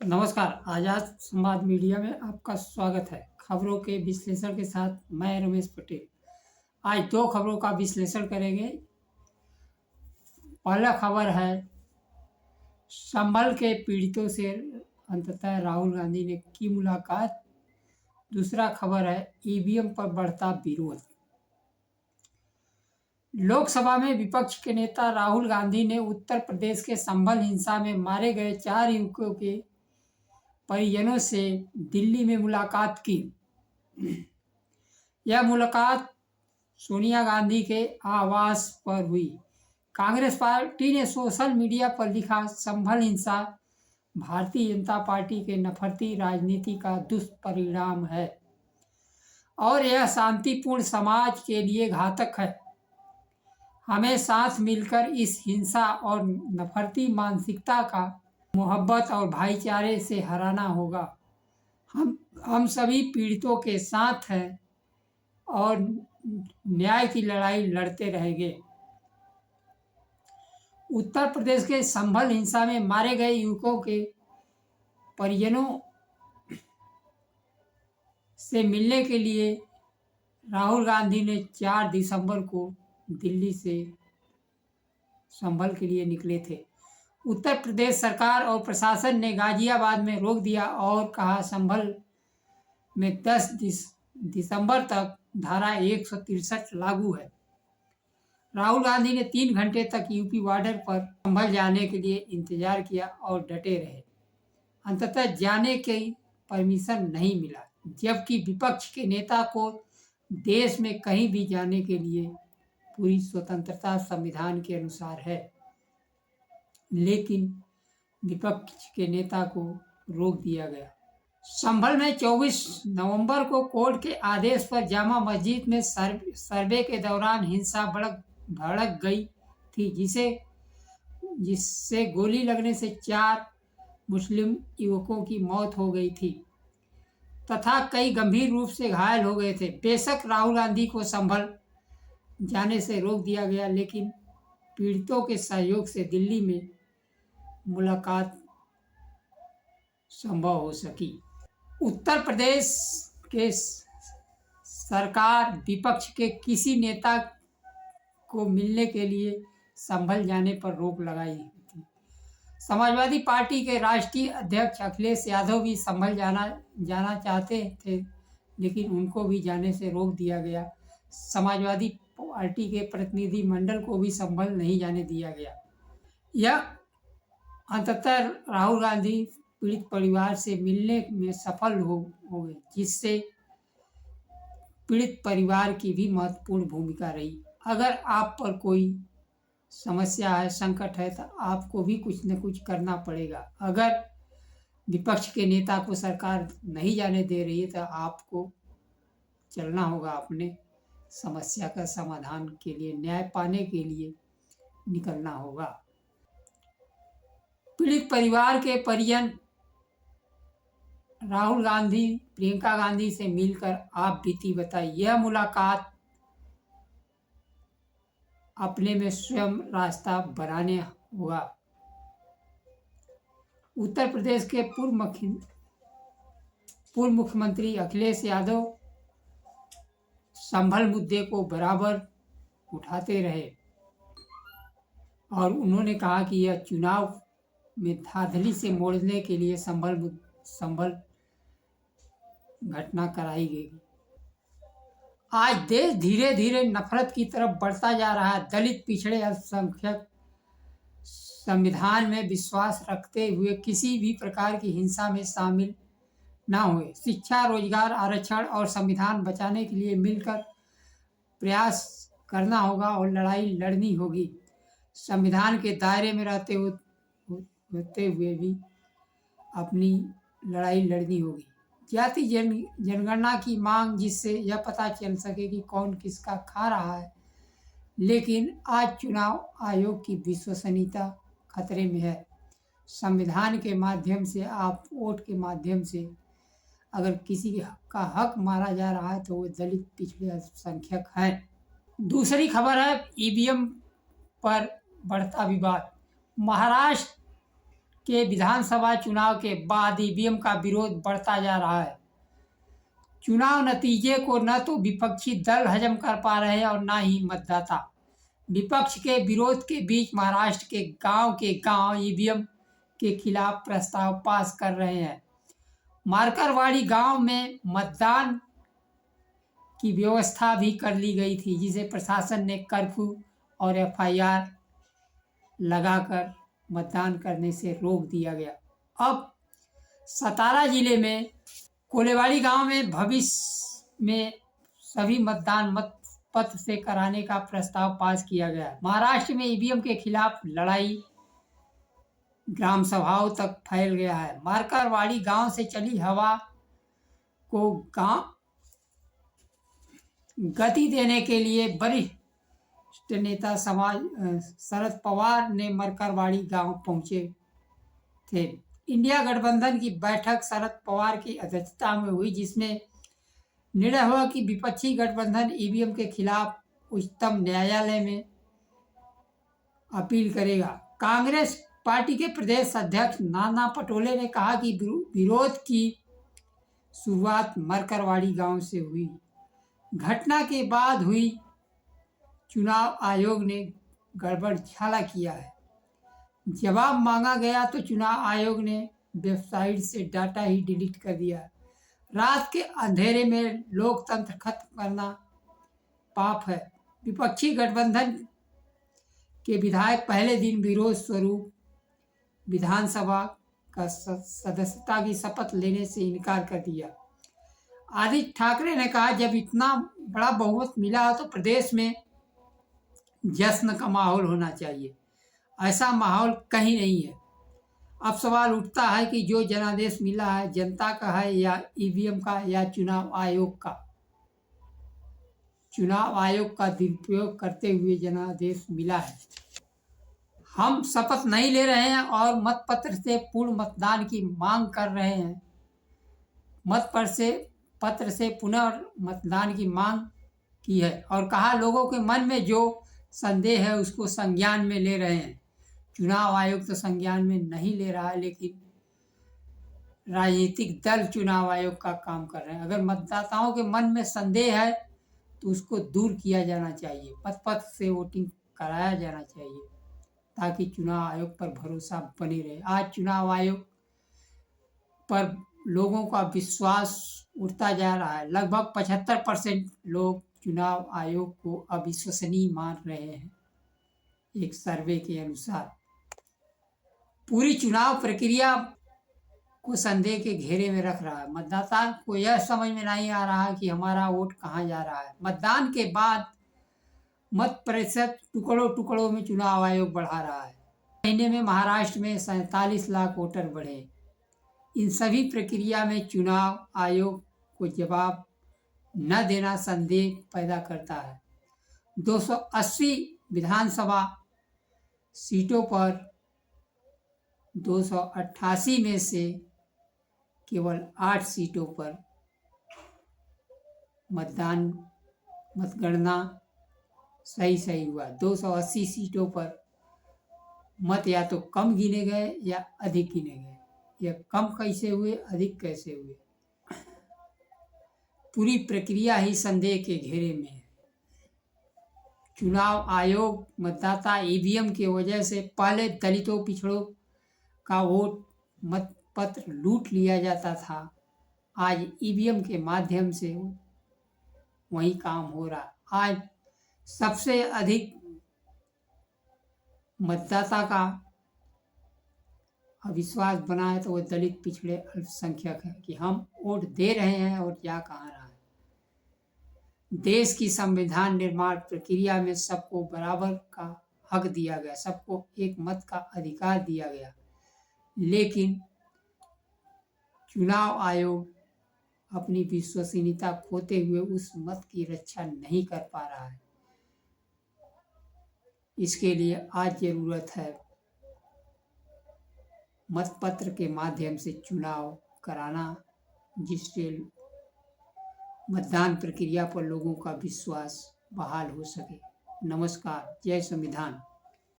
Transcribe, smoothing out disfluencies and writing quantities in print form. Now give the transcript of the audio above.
नमस्कार, आज़ाद संवाद मीडिया में आपका स्वागत है। खबरों के विश्लेषण के साथ मैं रमेश पटेल। आज दो खबरों का विश्लेषण करेंगे। पहला खबर है संभल के पीड़ितों से अंततः राहुल गांधी ने की मुलाकात। दूसरा खबर है ईवीएम पर बढ़ता विरोध। लोकसभा में विपक्ष के नेता राहुल गांधी ने उत्तर प्रदेश के संभल हिंसा में मारे गए 4 युवकों के परिजनों से दिल्ली में मुलाकात की। यह मुलाकात सोनिया गांधी के आवास पर हुई। कांग्रेस पार्टी ने सोशल मीडिया पर लिखा, संभल हिंसा भारतीय जनता पार्टी के नफरती राजनीति का दुष्परिणाम है और यह शांतिपूर्ण समाज के लिए घातक है। हमें साथ मिलकर इस हिंसा और नफरती मानसिकता का मोहब्बत और भाईचारे से हराना होगा। हम सभी पीड़ितों के साथ हैं और न्याय की लड़ाई लड़ते रहेंगे। उत्तर प्रदेश के संभल हिंसा में मारे गए युवकों के परिजनों से मिलने के लिए राहुल गांधी ने 4 दिसंबर को दिल्ली से संभल के लिए निकले थे। उत्तर प्रदेश सरकार और प्रशासन ने गाजियाबाद में रोक दिया और कहा संभल में 10 दिसंबर तक धारा 163 लागू है। राहुल गांधी ने 3 घंटे तक यूपी बॉर्डर पर संभल जाने के लिए इंतजार किया और डटे रहे। अंततः जाने की परमिशन नहीं मिला, जबकि विपक्ष के नेता को देश में कहीं भी जाने के लिए पूरी स्वतंत्रता संविधान के अनुसार है, लेकिन विपक्ष के नेता को रोक दिया गया। संभल में 24 नवंबर को कोर्ट के आदेश पर जामा मस्जिद में सर्वे के दौरान हिंसा भड़क गई थी, जिससे गोली लगने से 4 मुस्लिम युवकों की मौत हो गई थी तथा कई गंभीर रूप से घायल हो गए थे। बेशक राहुल गांधी को संभल जाने से रोक दिया गया, लेकिन पीड़ितों के सहयोग से दिल्ली में मुलाकात संभव हो सकी। उत्तर प्रदेश के सरकार विपक्ष के किसी नेता को मिलने के लिए संभल जाने पर रोक लगाई थी। समाजवादी पार्टी के राष्ट्रीय अध्यक्ष अखिलेश यादव भी संभल जाना चाहते थे, लेकिन उनको भी जाने से रोक दिया गया। समाजवादी पार्टी के प्रतिनिधि मंडल को भी संभल नहीं जाने दिया गया। यह अंततः राहुल गांधी पीड़ित परिवार से मिलने में सफल हो गए, जिससे पीड़ित परिवार की भी महत्वपूर्ण भूमिका रही। अगर आप पर कोई समस्या है, संकट है, तो आपको भी कुछ न कुछ करना पड़ेगा। अगर विपक्ष के नेता को सरकार नहीं जाने दे रही है, तो आपको चलना होगा, अपने समस्या का समाधान के लिए, न्याय पाने के लिए निकलना होगा। पीड़ित परिवार के परिजन राहुल गांधी प्रियंका गांधी से मिलकर आप बीती बताई। यह मुलाकात अपने में स्वयं रास्ता बनाने होगा। उत्तर प्रदेश के पूर्व मुख्यमंत्री अखिलेश यादव संभल मुद्दे को बराबर उठाते रहे और उन्होंने कहा कि यह चुनाव में धांधली से मोड़ने के लिए संभल घटना कराई गई। आज देश धीरे धीरे नफरत की तरफ बढ़ता जा रहा है। दलित, पिछड़े, अल्पसंख्यक संविधान में विश्वास रखते हुए किसी भी प्रकार की हिंसा में शामिल ना हुए। शिक्षा, रोजगार, आरक्षण और संविधान बचाने के लिए मिलकर प्रयास करना होगा और लड़ाई लड़नी होगी। संविधान के दायरे में रहते हुए भी अपनी लड़ाई लड़नी होगी। जाति जनगणना की मांग, जिससे यह पता चल सके कि कौन किसका खा रहा है। लेकिन आज चुनाव आयोग की विश्वसनीयता खतरे में है। संविधान के माध्यम से, आप वोट के माध्यम से अगर किसी का हक मारा जा रहा है तो वो दलित, पिछड़े, अल्पसंख्यक हैं। दूसरी खबर है ईवीएम पर बढ़ता विवाद। महाराष्ट्र के विधानसभा चुनाव के बाद ईवीएम का विरोध बढ़ता जा रहा है। चुनाव नतीजे को न तो विपक्षी दल हजम कर पा रहे हैं और न ही मतदाता। विपक्ष के विरोध के बीच महाराष्ट्र के गांव ईवीएम के खिलाफ प्रस्ताव पास कर रहे हैं। मारकरवाड़ी गांव में मतदान की व्यवस्था भी कर ली गई थी, जिसे प्रशासन ने कर्फ्यू और एफआईआर लगाकर मतदान करने से रोक दिया गया। अब सतारा जिले में कोलेवाड़ी गांव में भविष्य में सभी मतदान मत पत्र से कराने का प्रस्ताव पास किया गया। महाराष्ट्र में ईवीएम के खिलाफ लड़ाई ग्राम सभाओं तक फैल गया है। मारकरवाड़ी गांव से चली हवा को गति देने के लिए वरिष्ठ नेता शरद पवार ने मारकरवाड़ी गांव पहुंचे थे। इंडिया गठबंधन की बैठक शरद पवार की अध्यक्षता में हुई, जिसमें निर्णय हुआ कि विपक्षी गठबंधन ईवीएम के खिलाफ उच्चतम न्यायालय में अपील करेगा। कांग्रेस पार्टी के प्रदेश अध्यक्ष नाना पटोले ने कहा कि विरोध की शुरुआत मारकरवाड़ी गांव से हुई। घटना के बाद हुई चुनाव आयोग ने गड़बड़झाला किया है। जवाब मांगा गया तो चुनाव आयोग ने वेबसाइट से डाटा ही डिलीट कर दिया। रात के अंधेरे में लोकतंत्र खत्म करना पाप है। विपक्षी गठबंधन के विधायक पहले दिन विरोध स्वरूप विधानसभा का सदस्यता की शपथ लेने से इनकार कर दिया। आदित्य ठाकरे ने कहा, जब इतना बड़ा बहुमत मिला हो तो प्रदेश में जश्न का माहौल होना चाहिए। ऐसा माहौल कहीं नहीं है। अब सवाल उठता है कि जो जनादेश मिला है जनता का है या ईवीएम का या चुनाव आयोग का। चुनाव आयोग का दुरुपयोग करते हुए जनादेश मिला है। हम शपथ नहीं ले रहे हैं और मतपत्र से पूर्ण मतदान की मांग कर रहे हैं। पत्र से पुनर्मतदान की मांग की है और कहा लोगों के मन में जो संदेह है उसको संज्ञान में ले रहे हैं। चुनाव आयोग तो संज्ञान में नहीं ले रहा है, लेकिन राजनीतिक दल चुनाव आयोग का काम कर रहे हैं। अगर मतदाताओं के मन में संदेह है तो उसको दूर किया जाना चाहिए। मतपत्र से वोटिंग कराया जाना चाहिए ताकि चुनाव आयोग पर भरोसा बनी रहे। आज चुनाव आयोग पर लोगों का विश्वास उठता जा रहा है। लगभग 75% लोग चुनाव आयोग को अविश्वसनीय मान रहे हैं, एक सर्वे के अनुसार। पूरी चुनाव प्रक्रिया को संदेह के घेरे में रख रहा है। मतदाता को यह समझ में नहीं आ रहा कि हमारा वोट कहाँ जा रहा है। मतदान के बाद मत प्रतिशत टुकड़ों में चुनाव आयोग बढ़ा रहा है। महीने में महाराष्ट्र में 47 लाख वोटर बढ़े। इन सभी प्रक्रिया में चुनाव आयोग को जवाब न देना संदेह पैदा करता है। 280 विधानसभा सीटों पर 288 में से केवल 8 सीटों पर मतगणना सही हुआ। 280 सीटों पर मत या तो कम गिने गए या अधिक गिने गए। यह कम कैसे हुए, अधिक कैसे हुए, पूरी प्रक्रिया ही संदेह के घेरे में है। चुनाव आयोग मतदाता ईवीएम की वजह से पहले दलितों पिछड़ों का वोट मतपत्र लूट लिया जाता था। आज ईवीएम के माध्यम से वही काम हो रहा। आज सबसे अधिक मतदाता का अविश्वास बना है तो वो दलित पिछड़े अल्पसंख्यक है कि हम वोट दे रहे हैं और जा कहाँ रहा है। देश की संविधान निर्माण प्रक्रिया में सबको बराबर का हक दिया गया, सबको एक मत का अधिकार दिया गया, लेकिन चुनाव आयोग अपनी विश्वसनीयता खोते हुए उस मत की रक्षा नहीं कर पा रहा है। इसके लिए आज जरूरत है मतपत्र के माध्यम से चुनाव कराना, जिससे मतदान प्रक्रिया पर लोगों का विश्वास बहाल हो सके। नमस्कार। जय संविधान।